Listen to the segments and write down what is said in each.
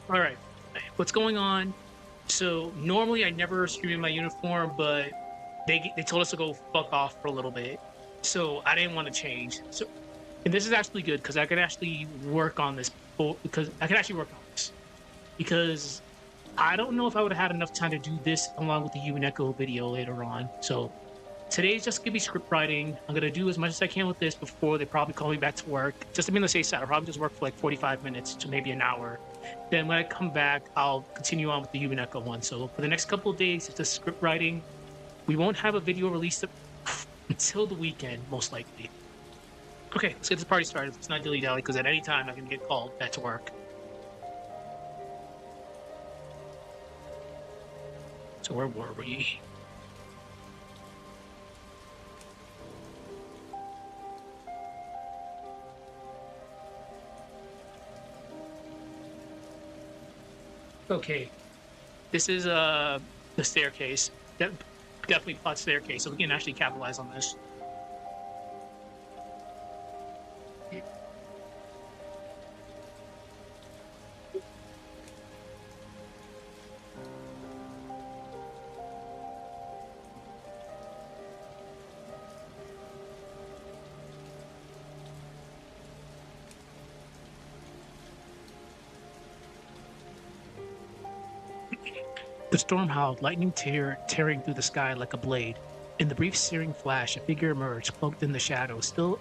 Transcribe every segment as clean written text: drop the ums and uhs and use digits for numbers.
All right, what's going on? So normally I never stream in my uniform, but they told us to go fuck off for a little bit, so I didn't want to change. So and this is actually good because I could actually work on this because I could actually work on this because I don't know if I would have had enough time to do this along with the Unecho video later on. So today's just gonna be script writing. I'm gonna do as much as I can with this before they probably call me back to work. Just to be on the safe side, I'll probably just work for like 45 minutes to maybe an hour. Then when I come back, I'll continue on with the Unecho one. So for the next couple of days, it's just script writing. We won't have a video released until the weekend, most likely. Okay, let's get this party started. It's not dilly dally because at any time I can get called back to work. So where were we? Okay, this is the staircase. Definitely plot staircase, so we can actually capitalize on this. The storm howled, lightning tearing through the sky like a blade. In the brief searing flash, a figure emerged, cloaked in the shadows, still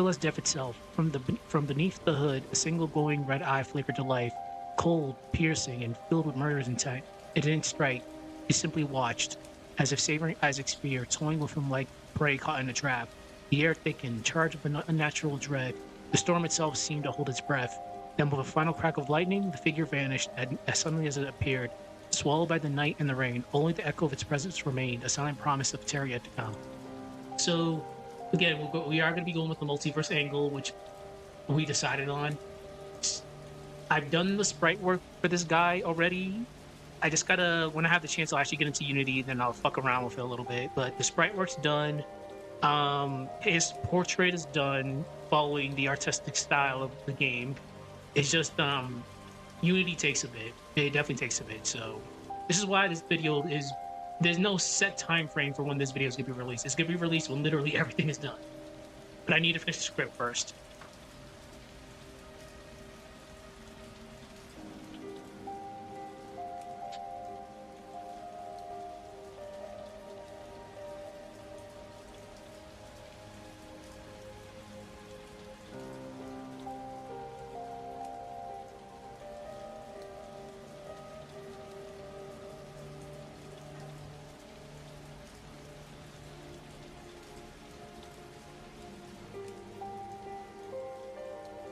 as death itself. From beneath the hood, a single glowing red eye flickered to life, cold, piercing, and filled with murderous intent. It didn't strike. It simply watched, as if savoring Isaac's fear, toying with him like prey caught in a trap. The air thickened, charged with unnatural dread. The storm itself seemed to hold its breath. Then, with a final crack of lightning, the figure vanished as suddenly as it appeared. Swallowed by the night and the rain, only the echo of its presence remained, a silent promise of terror yet to come. So, again, we are going to be going with the multiverse angle, which we decided on. I've done the sprite work for this guy already. I just gotta, when I have the chance, I'll actually get into Unity, then I'll fuck around with it a little bit. But the sprite work's done. His portrait is done, following the artistic style of the game. It's just Unity takes a bit. It definitely takes a bit. So this is why this video is. There's no set time frame for when this video is gonna be released. It's gonna be released when literally everything is done. But I need to finish the script first.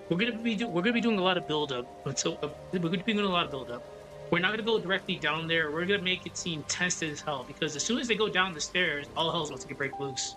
We're gonna be doing a lot of build up. So we're gonna be doing a lot of build up. We're not gonna go directly down there. We're gonna make it seem tense as hell because as soon as they go down the stairs, all hell's about to get break loose.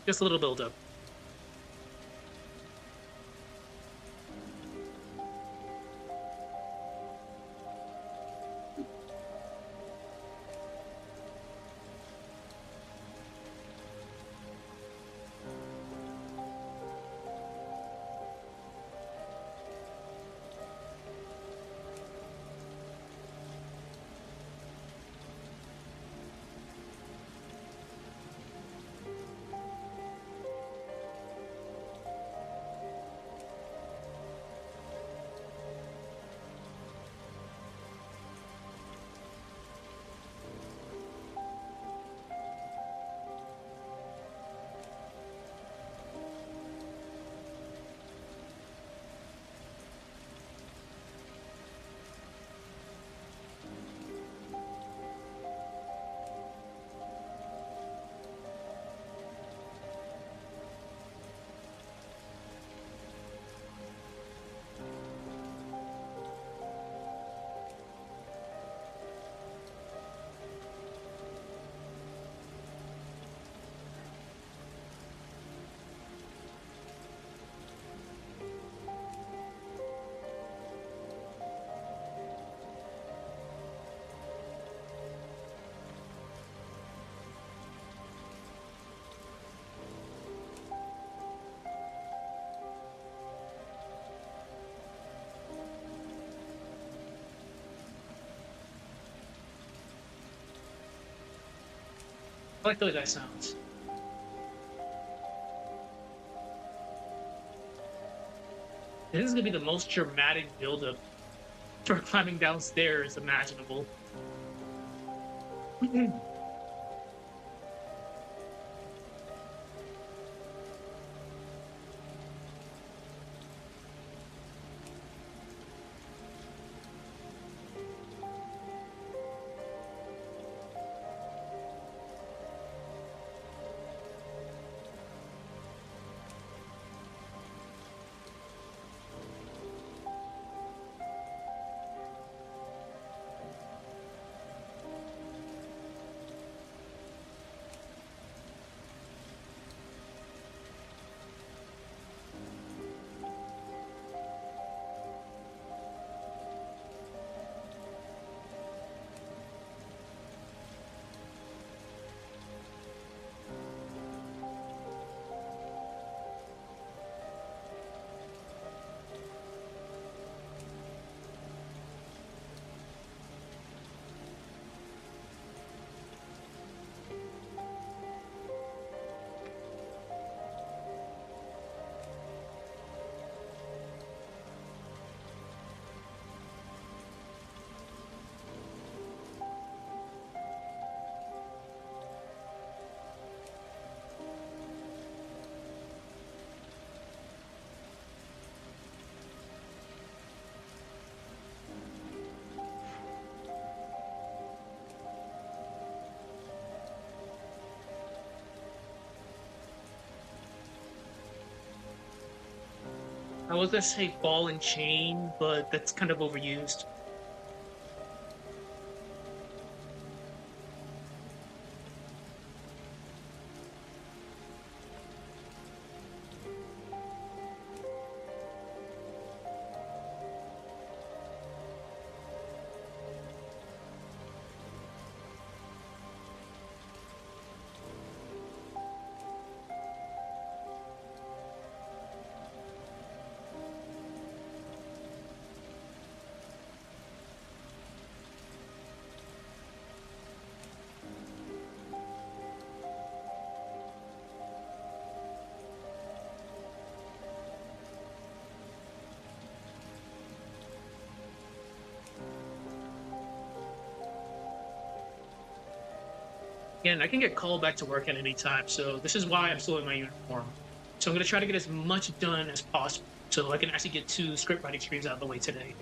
Just a little build up. I like the way that sounds. This is gonna be the most dramatic buildup for climbing downstairs imaginable. I was gonna say ball and chain, but that's kind of overused. Again, I can get called back to work at any time, so this is why I'm still in my uniform. So I'm gonna try to get as much done as possible, so I can actually get 2 script writing streams out of the way today.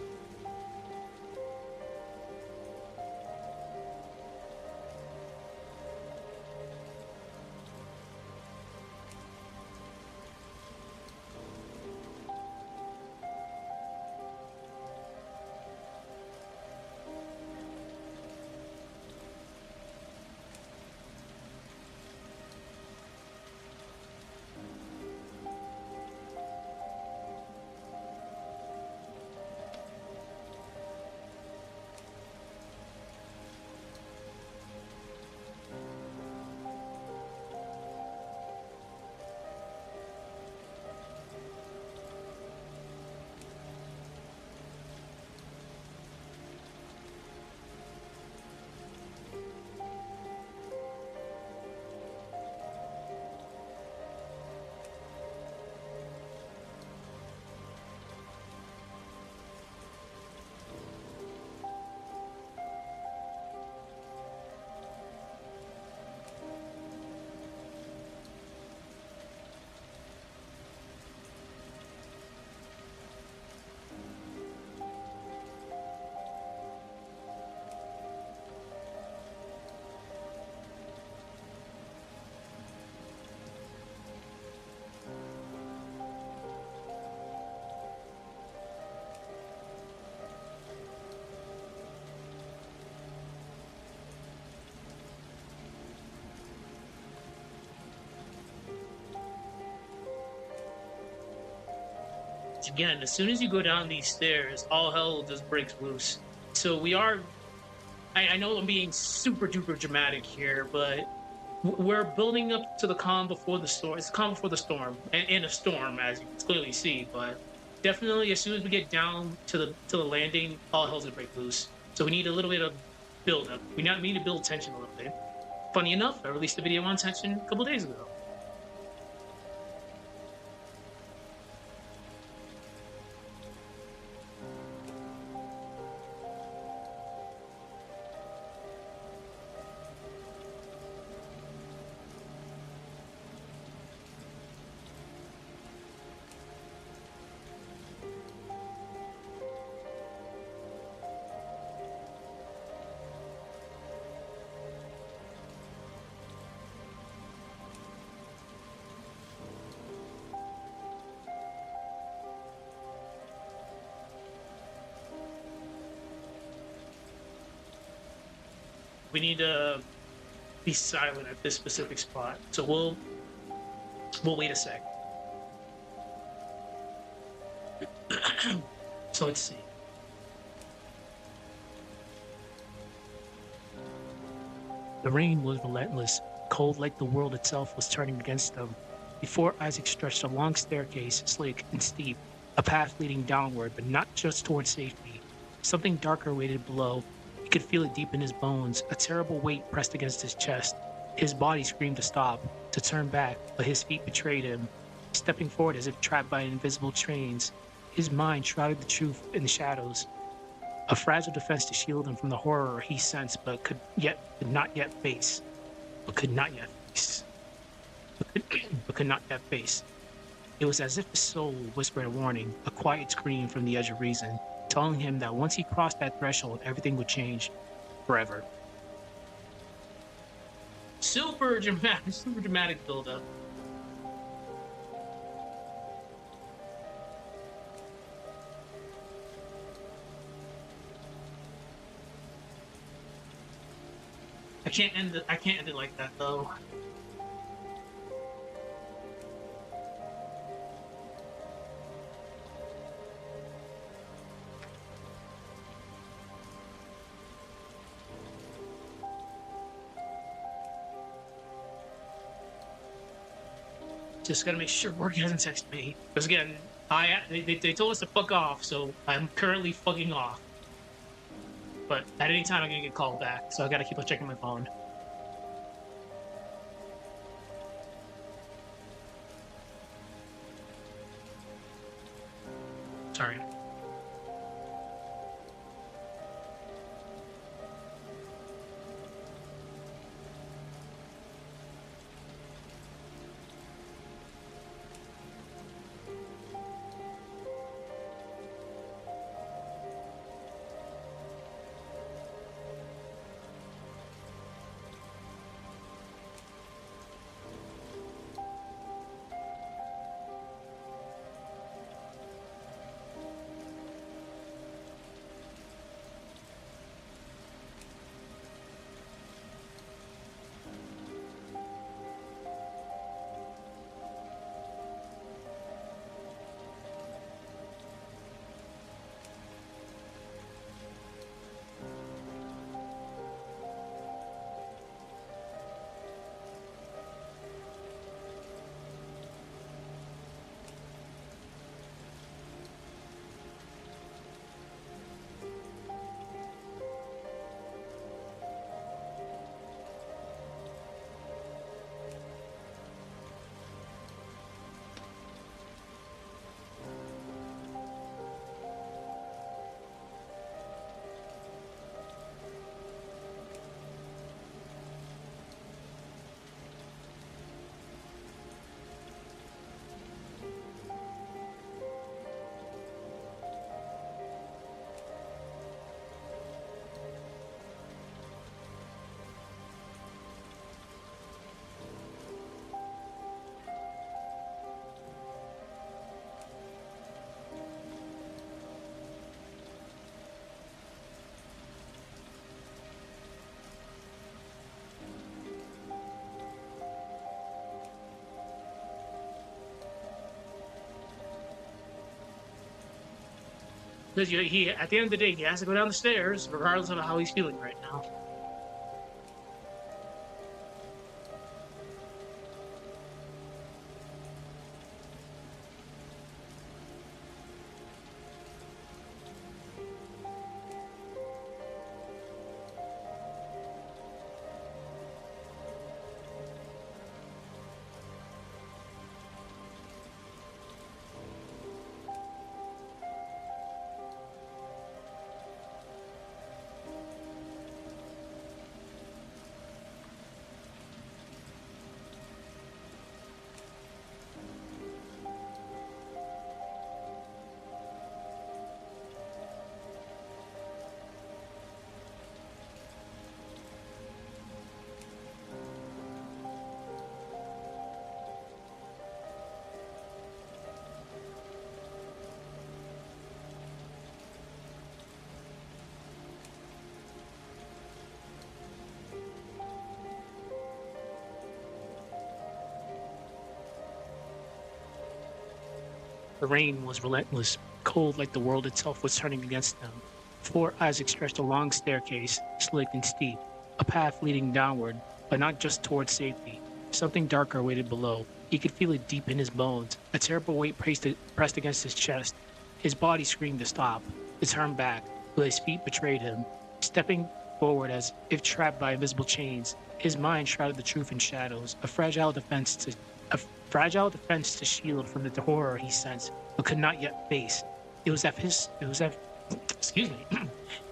Again, as soon as you go down these stairs, all hell just breaks loose. So we are. I know I'm being super duper dramatic here, but we're building up to the calm before the storm. It's calm before the storm, and in a storm, as you can clearly see. But definitely, as soon as we get down to the landing, all hell's gonna break loose. So we need a little bit of build up. We need to build tension a little bit. Funny enough, I released a video on tension a couple days ago. We need to be silent at this specific spot, so we'll wait a sec. So let's see. The rain was relentless, cold like the world itself was turning against them. Before Isaac stretched a long staircase, slick and steep, a path leading downward, but not just toward safety. Something darker waited below. He could feel it deep in his bones, a terrible weight pressed against his chest. His body screamed to stop, to turn back, but his feet betrayed him. Stepping forward as if trapped by invisible chains, his mind shrouded the truth in the shadows. A fragile defense to shield him from the horror he sensed, but could not yet face. But could not yet face. But could not yet face. It was as if his soul whispered a warning, a quiet scream from the edge of reason, telling him that once he crossed that threshold, everything would change forever. Super dramatic build-up. I can't end it like that though. Just gotta make sure work hasn't texted me. Because again, they told us to fuck off, so I'm currently fucking off. But at any time I'm gonna get called back, so I gotta keep on checking my phone. Sorry. Because he, at the end of the day, he has to go down the stairs, regardless of how he's feeling right now. The rain was relentless, cold like the world itself was turning against them. Before Isaac stretched a long staircase, slick and steep, a path leading downward, but not just towards safety. Something darker waited below. He could feel it deep in his bones. A terrible weight pressed against his chest. His body screamed to stop, to turn back, but his feet betrayed him. Stepping forward as if trapped by invisible chains, his mind shrouded the truth in shadows, a fragile defense to shield from the horror he sensed, but could not yet face. Excuse me.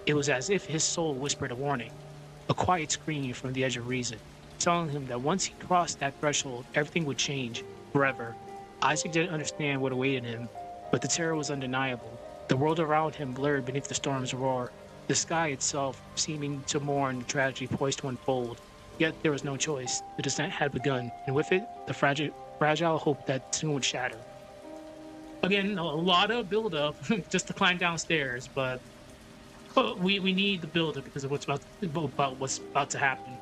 It was as if his soul whispered a warning, a quiet scream from the edge of reason, telling him that once he crossed that threshold, everything would change forever. Isaac didn't understand what awaited him, but the terror was undeniable. The world around him blurred beneath the storm's roar, the sky itself seeming to mourn the tragedy poised to unfold. Yet there was no choice. The descent had begun, and with it, the fragile hope that soon would shatter. Again, a lot of build-up just to climb downstairs, but we need the build-up because of what's about to happen.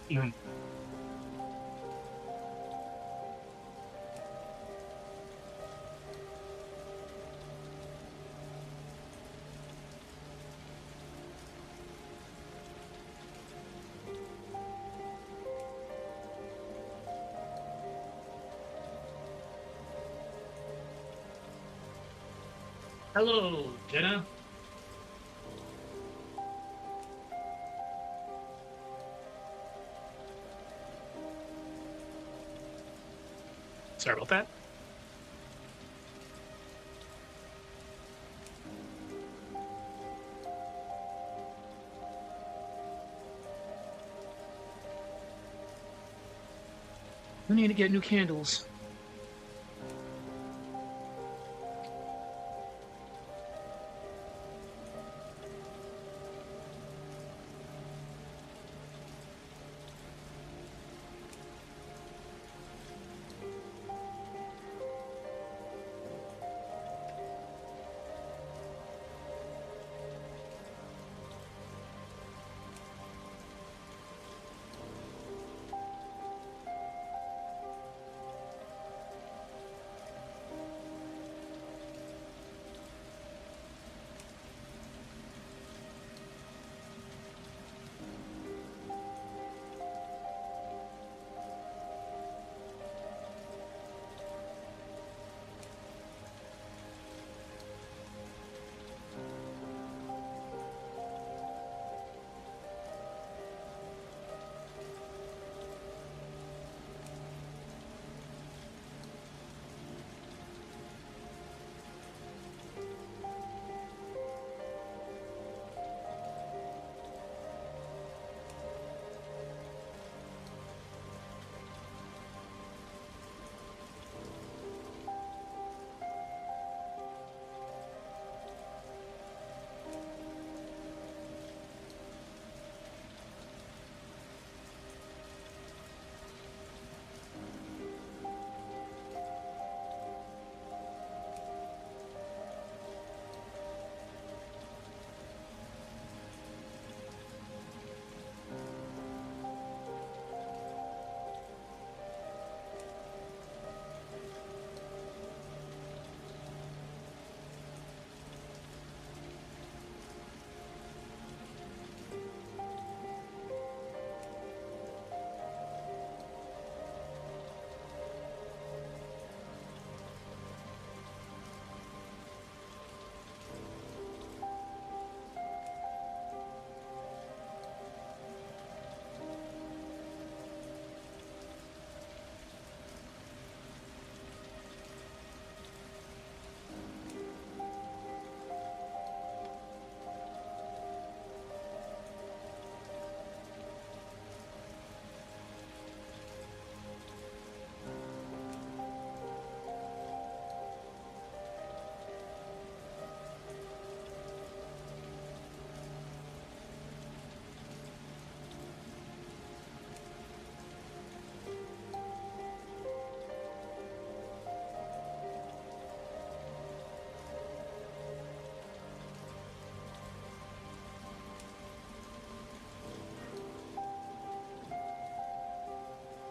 Mm. Hello, Jenna. Sorry about that. We need to get new candles.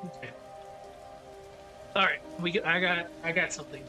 Okay. All right. I got something.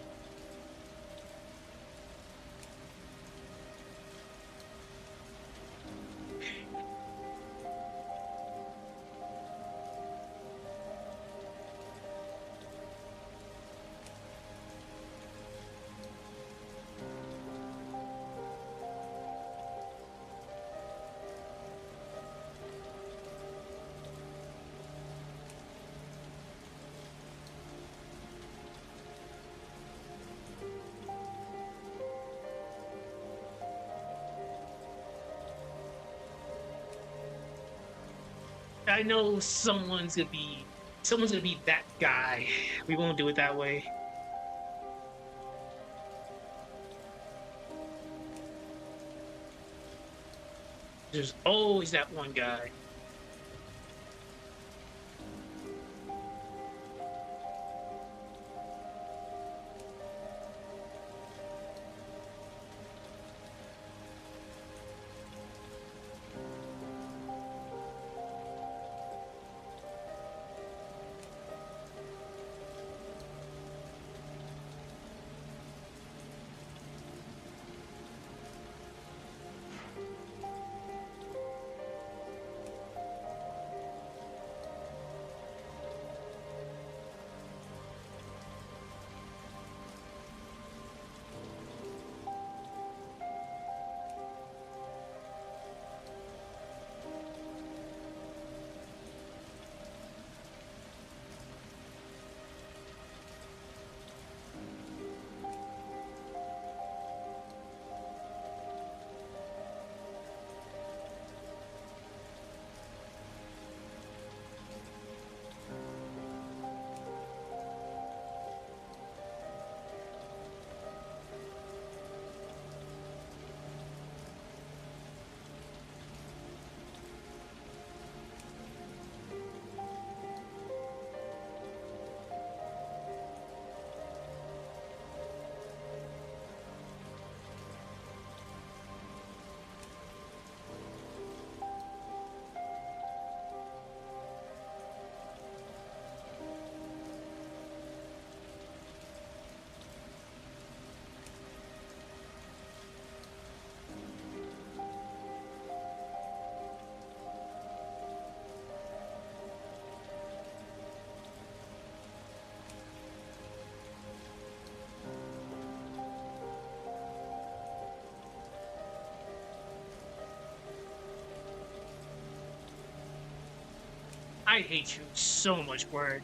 I know someone's gonna be that guy. We won't do it that way. There's always that one guy. I hate you so much, Word.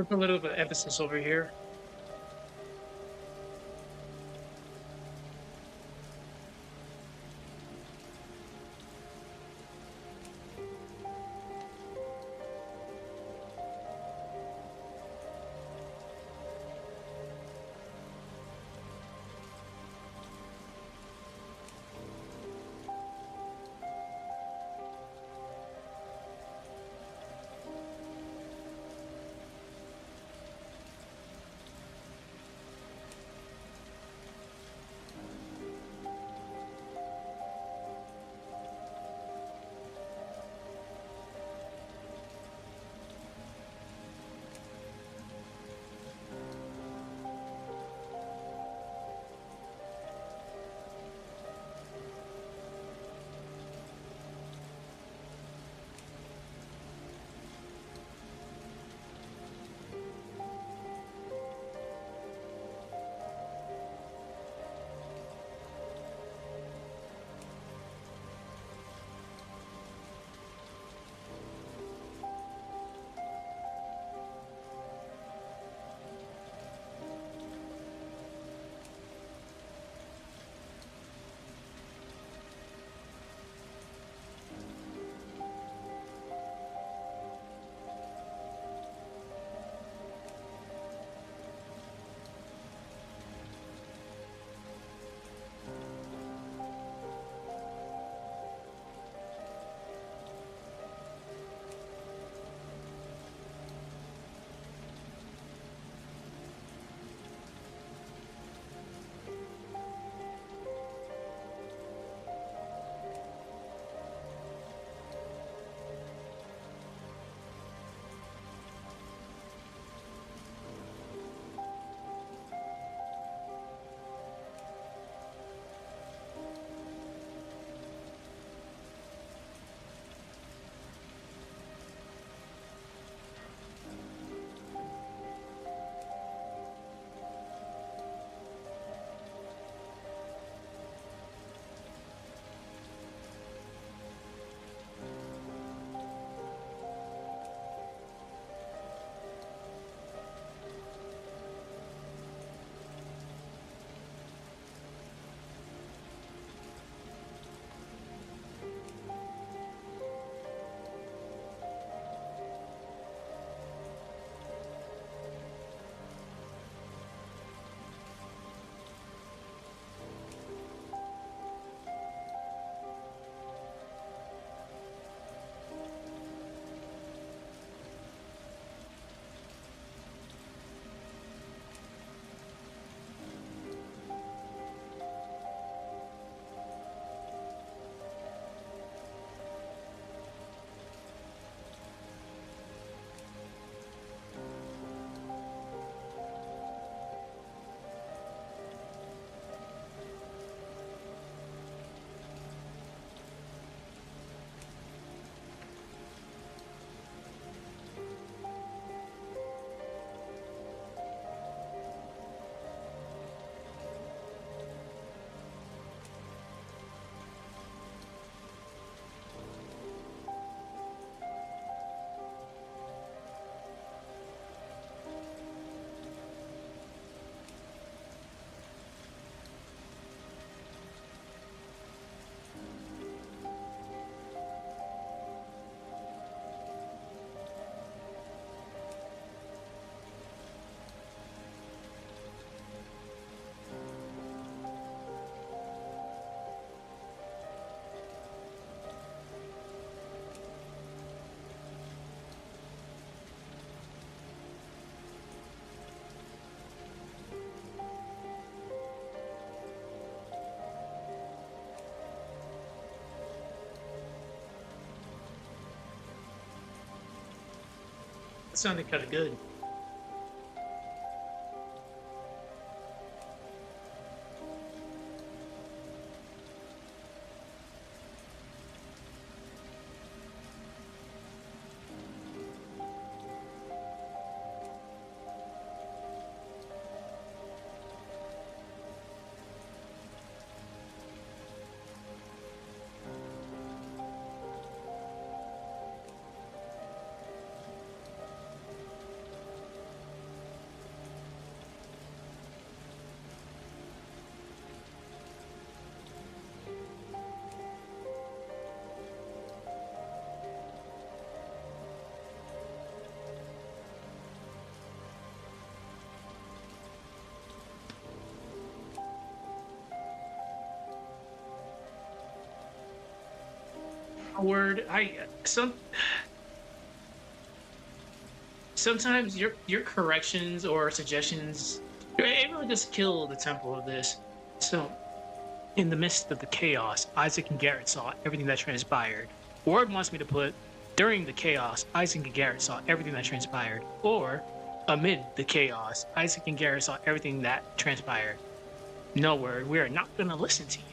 Put a little bit of emphasis over here. sounded kind of good. Word, sometimes your corrections or suggestions it really just kill the tempo of this. So, in the midst of the chaos, Isaac and Garrett saw everything that transpired. Ward wants me to put during the chaos, Isaac and Garrett saw everything that transpired, or amid the chaos, Isaac and Garrett saw everything that transpired. No, Word, we are not going to listen to you.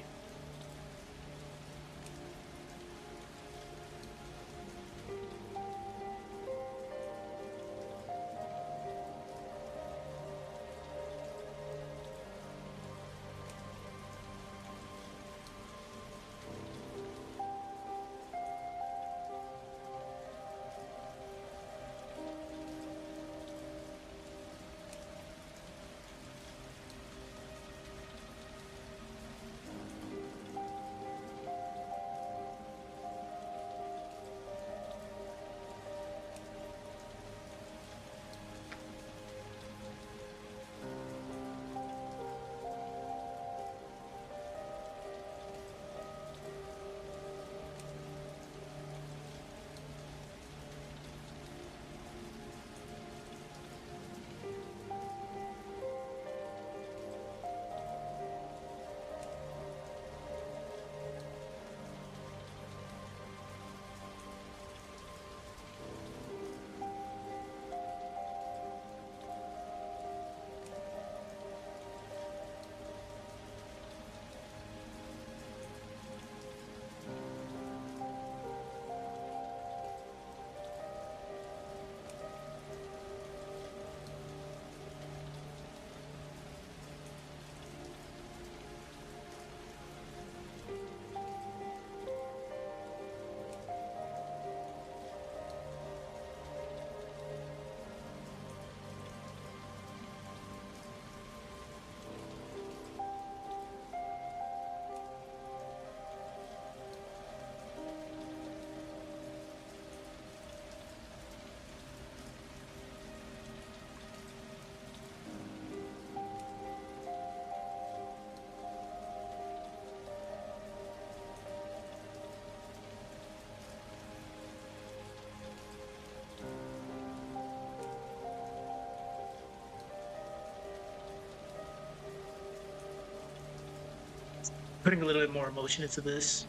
Putting a little bit more emotion into this.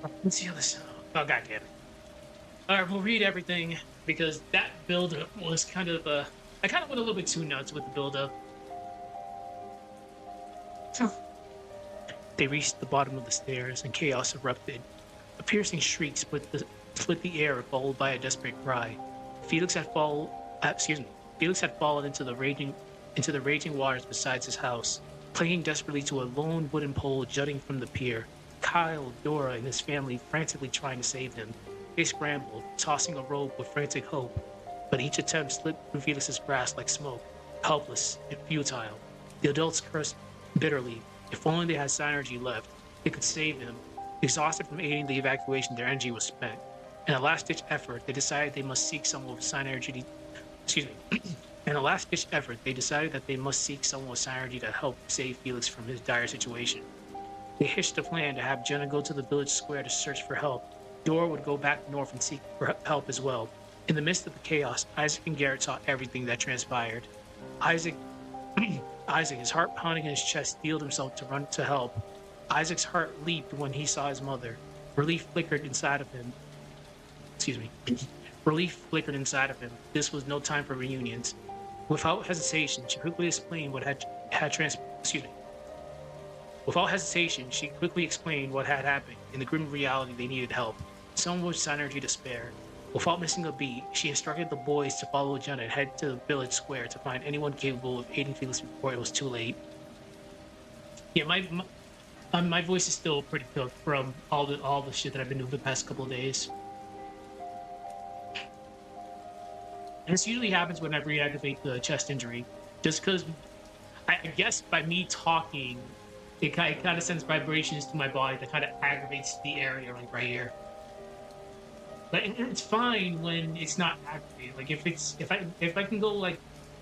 Let's see how this. Oh, god damn it. All right, we'll read everything because that build-up was kind of. I kind of went a little bit too nuts with the build-up. They reached the bottom of the stairs and chaos erupted. A piercing shriek split the air, followed by a desperate cry. Felix had Felix had fallen into the raging waters beside his house, clinging desperately to a lone wooden pole jutting from the pier. Kyle, Dora, and his family frantically trying to save him. They scrambled, tossing a rope with frantic hope, but each attempt slipped through Felix's grasp like smoke, helpless and futile. The adults cursed bitterly. If only they had synergy left, they could save him. Exhausted from aiding the evacuation, their energy was spent. In a last-ditch effort, they decided they must seek someone with synergy. Excuse me. In a last-ditch effort, they decided that they must seek someone with synergy to help save Felix from his dire situation. They hitched a plan to have Jenna go to the village square to search for help. Dora would go back north and seek for help as well. In the midst of the chaos, Isaac and Garrett saw everything that transpired. Isaac, his heart pounding in his chest, steeled himself to run to help. Isaac's heart leaped when he saw his mother. Relief flickered inside of him. Excuse me. Relief flickered inside of him. This was no time for reunions. Without hesitation, she quickly explained what had transpired. Excuse me. Without hesitation, she quickly explained what had happened. In the grim reality, they needed help. Someone with synergy to spare. Without missing a beat, she instructed the boys to follow Jenna and head to the village square to find anyone capable of aiding Felix before it was too late. Yeah, my voice is still pretty cooked from all the shit that I've been doing the past couple of days. And this usually happens when I reactivate the chest injury, just because I guess by me talking, it kind of sends vibrations to my body that kind of aggravates the area like right here. But it's fine when it's not aggravated. Like if I can go like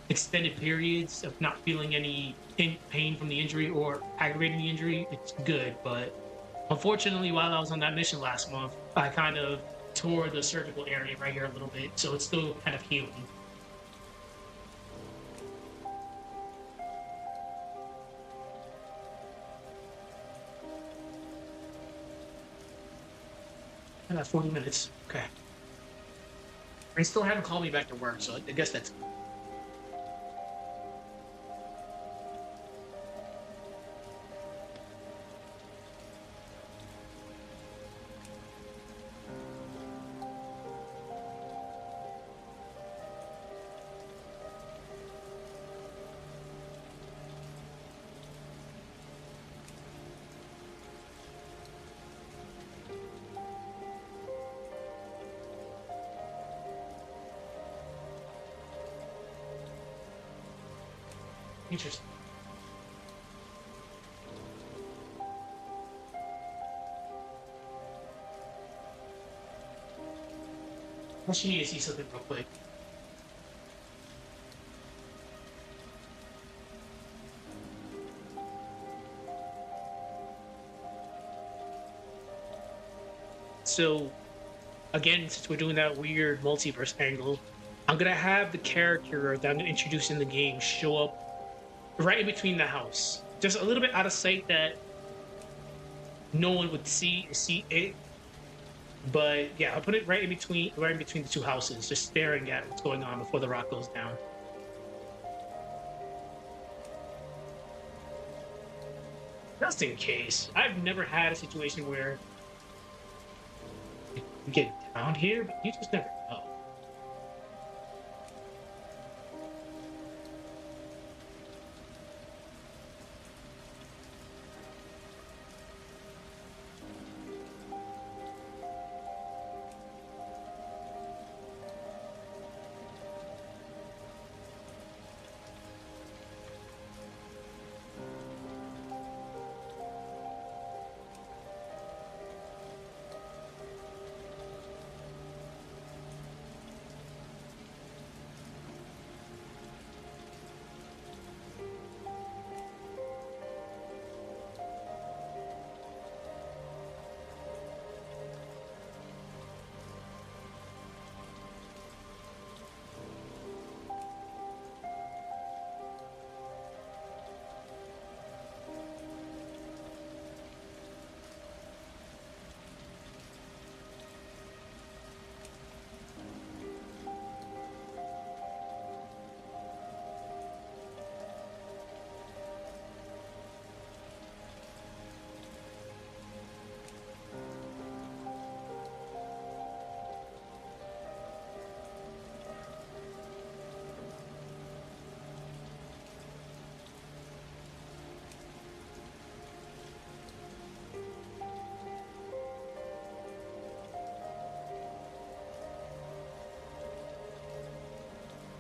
extended periods of not feeling any pain from the injury or aggravating the injury, it's good. But unfortunately, while I was on that mission last month, I kind of tore the surgical area right here a little bit, so it's still kind of healing. I got 40 minutes. Okay. They still haven't called me back to work, so I guess that's. Interesting. I should need to see something real quick. So, again, since we're doing that weird multiverse angle, I'm gonna have the character that I'm gonna introduce in the game show up right in between the house, just a little bit out of sight that no one would see it. But yeah, I'll put it right in between the two houses, just staring at what's going on before the rock goes down. Just in case. I've never had a situation where you get down here, but you just never know.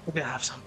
We're gonna have some.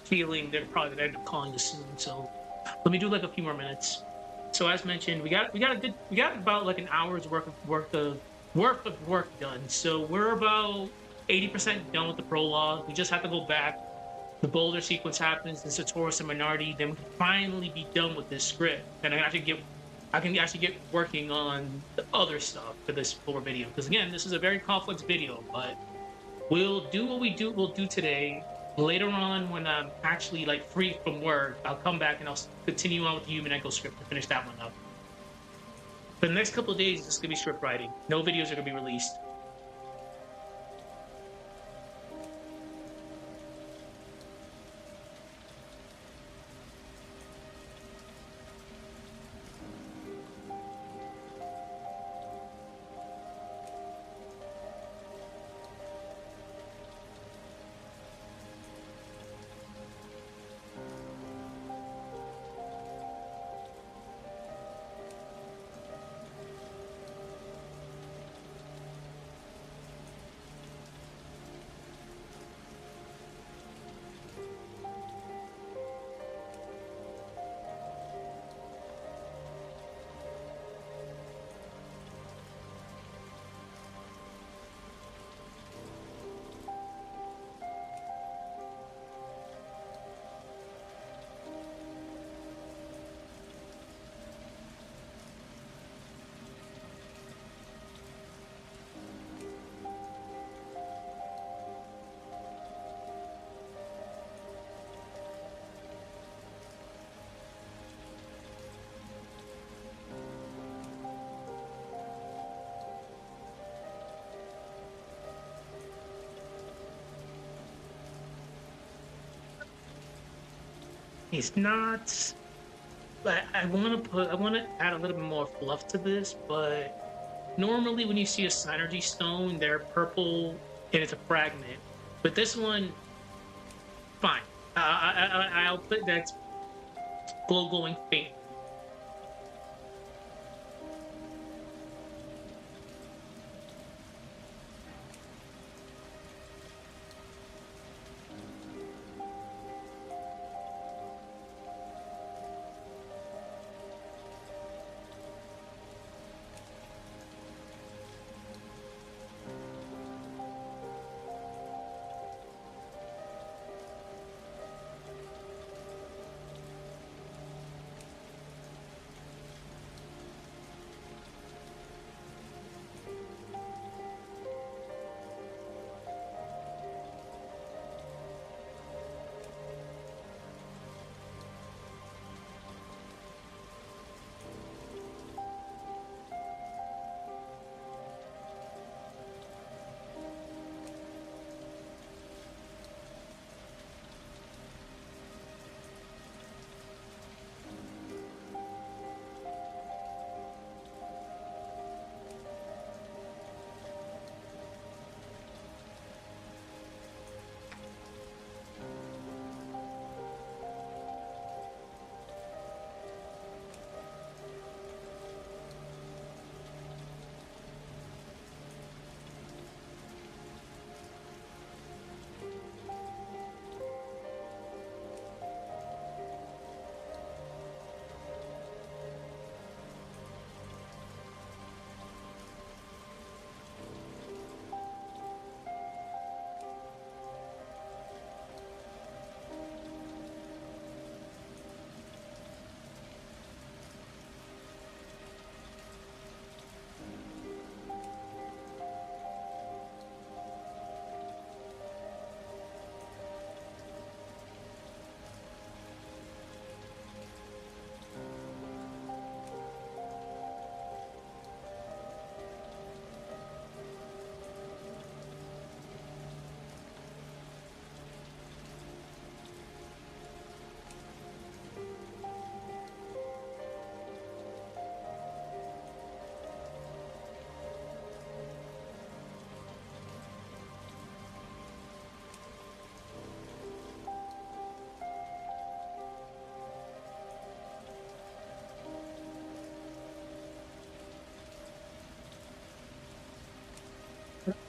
Feeling they're probably gonna end up calling this soon. So let me do like a few more minutes. So as mentioned, we got about like an hour's worth of work done. So we're about 80% done with the prologue. We just have to go back. The boulder sequence happens, the Satorus and Minority, then we can finally be done with this script. And I can actually get working on the other stuff for this full video. Because again, this is a very complex video, but we'll do what we'll do today. Later on, when I'm actually like free from work, I'll come back and I'll continue on with the Human Echo script to finish that one up. For the next couple of days, it's gonna be script writing. No videos are gonna be released. It's not. I want to add a little bit more fluff to this, but normally when you see a synergy stone, they're purple and it's a fragment. But this one, fine. I'll put that glow glowing faint.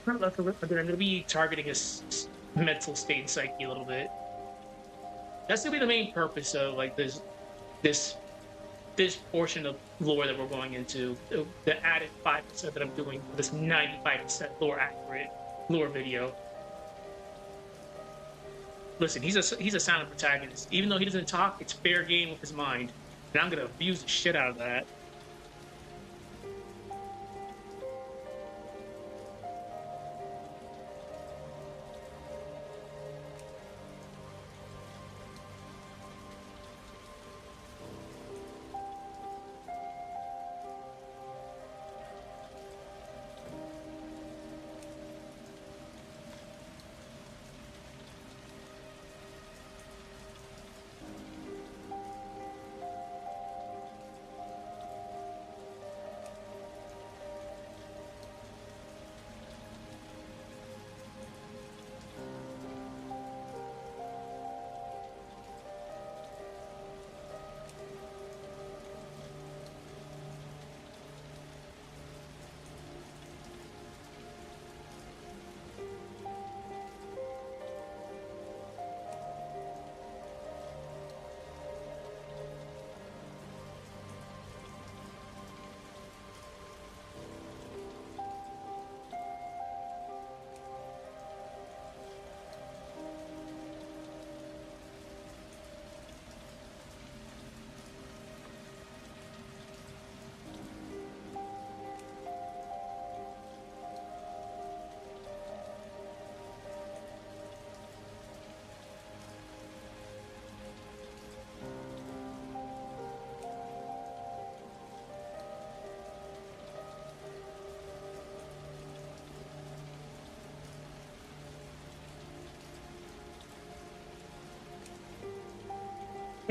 I'm going to be targeting his mental state and psyche a little bit. That's going to be the main purpose of like this this portion of lore that we're going into. The added 5% that I'm doing for this 95% lore accurate lore video. Listen, he's a silent protagonist. Even though he doesn't talk, it's fair game with his mind, and I'm going to abuse the shit out of that.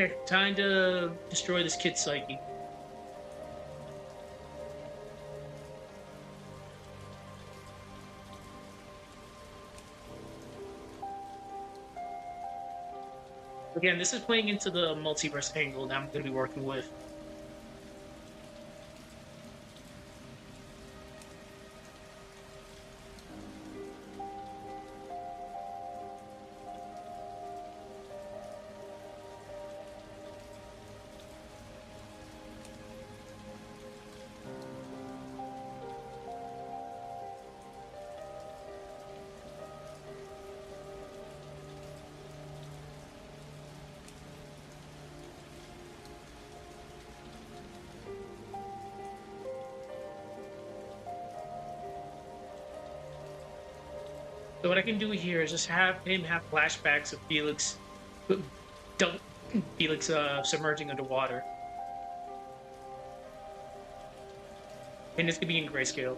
Okay, time to destroy this kid's psyche. Again, this is playing into the multiverse angle that I'm going to be working with. So what I can do here is just have him have flashbacks of Felix, don't Felix submerging underwater, and this could be in grayscale.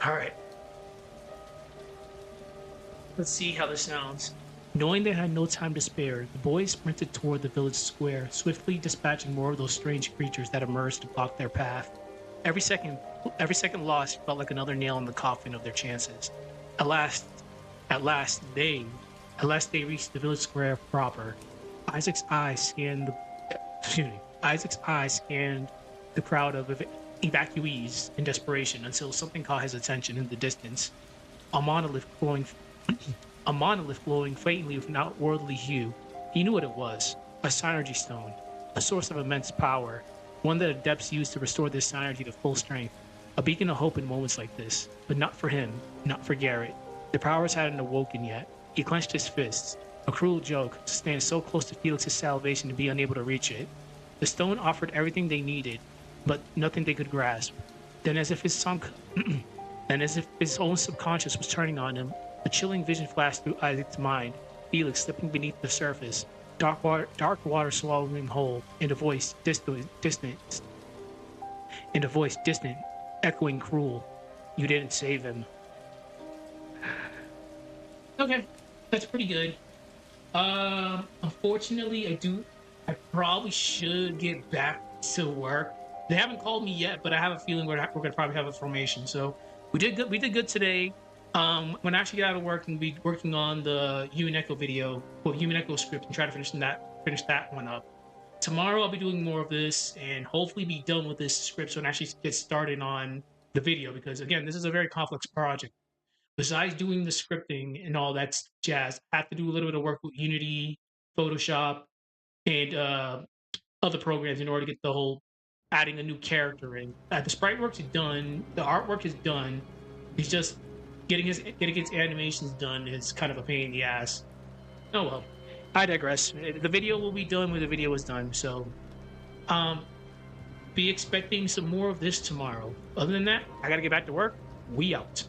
All right. Let's see how this sounds. Knowing they had no time to spare, the boys sprinted toward the village square, swiftly dispatching more of those strange creatures that emerged to block their path. Every second lost felt like another nail in the coffin of their chances. At last, at last they reached the village square proper. Isaac's eyes scanned the crowd of evacuees in desperation until something caught his attention in the distance. A monolith glowing faintly with an outworldly hue. He knew what it was. A synergy stone. A source of immense power. One that adepts use to restore their synergy to full strength. A beacon of hope in moments like this. But not for him. Not for Garrett. The powers hadn't awoken yet. He clenched his fists. A cruel joke to stand so close to Felix's salvation to be unable to reach it. The stone offered everything they needed, but nothing they could grasp. Then as if his own subconscious was turning on him, a chilling vision flashed through Isaac's mind. Felix slipping beneath the surface, dark water swallowing him whole, and a voice distant, echoing cruel. You didn't save him. Okay, that's pretty good. Unfortunately, I probably should get back to work. They haven't called me yet, but I have a feeling we're gonna probably have a formation. So we did good. We did good today. When I actually get out of work and be working on the Human Echo video, well, Human Echo script, and try to finish that one up. Tomorrow I'll be doing more of this and hopefully be done with this script so I can actually get started on the video, because again, this is a very complex project. Besides doing the scripting and all that jazz, I have to do a little bit of work with Unity, Photoshop, and other programs in order to get the whole adding a new character in. The sprite work is done, the artwork is done. It's just getting his animations done is kind of a pain in the ass. Oh well, I digress. The video will be done when the video is done. So, be expecting some more of this tomorrow. Other than that, I gotta get back to work. We out.